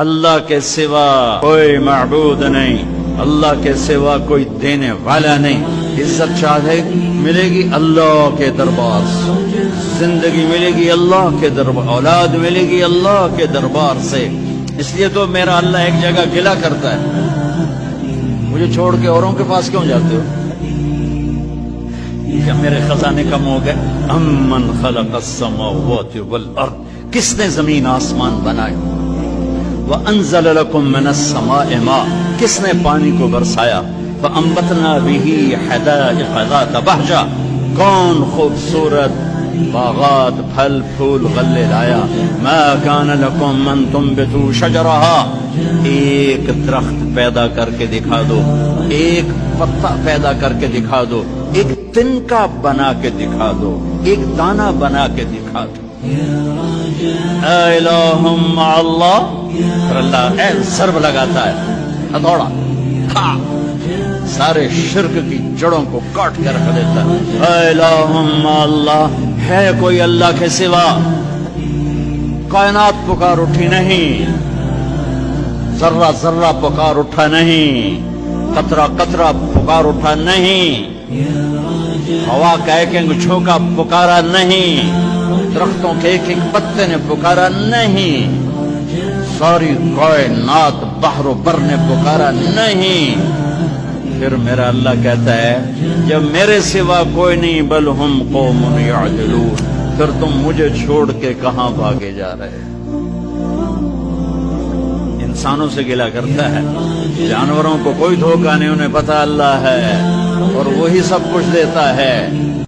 اللہ کے سوا کوئی معبود نہیں، اللہ کے سوا کوئی دینے والا نہیں۔ عزت چاہے ملے گی اللہ کے دربار سے، زندگی ملے گی اللہ کے دربار، اولاد ملے گی اللہ کے دربار سے۔ اس لیے تو میرا اللہ ایک جگہ گلہ کرتا ہے، مجھے چھوڑ کے اوروں کے پاس کیوں جاتے ہو؟ کیا میرے خزانے کم ہو گئے؟ امن خلق السماوات والارض، کس نے زمین آسمان بنائے؟ وانزل لكم من السماء ماء، کس نے پانی کو برسایا؟ فانبتنا به حدائق ذات بہجہ، کون خوبصورت باغات پھل پھول غلے لایا؟ ما كان لكم ان تنبتوا شجرها، ایک درخت پیدا کر کے دکھا دو، ایک پتا پیدا کر کے دکھا دو، ایک تنکا بنا کے دکھا دو، ایک دانہ بنا کے دکھا دو۔ اے الہ مع اللہ، پھر اللہ اے ضرب لگاتا ہے، ہتھوڑا کھا، سارے شرک کی جڑوں کو کاٹ کے رکھ دیتا ہے۔ اے الہ مع اللہ، ہے کوئی اللہ کے سوا؟ کائنات پکار اٹھی نہیں، ذرہ ذرہ پکار اٹھا نہیں، قطرہ قطرہ پکار اٹھا نہیں، ہوا کا ایک ایک جھونکا پکارا نہیں، درختوں کے ایک ایک پتے نے پکارا نہیں، ساری کائنات بحر و بر نے پکارا نہیں۔ پھر میرا اللہ کہتا ہے جب میرے سوا کوئی نہیں، بل ہم قوم یعدلون، پھر تم مجھے چھوڑ کے کہاں بھاگے جا رہے؟ انسانوں سے گلہ کرتا ہے، جانوروں کو کوئی دھوکہ نہیں، انہیں پتہ اللہ ہے اور وہی سب کچھ دیتا ہے۔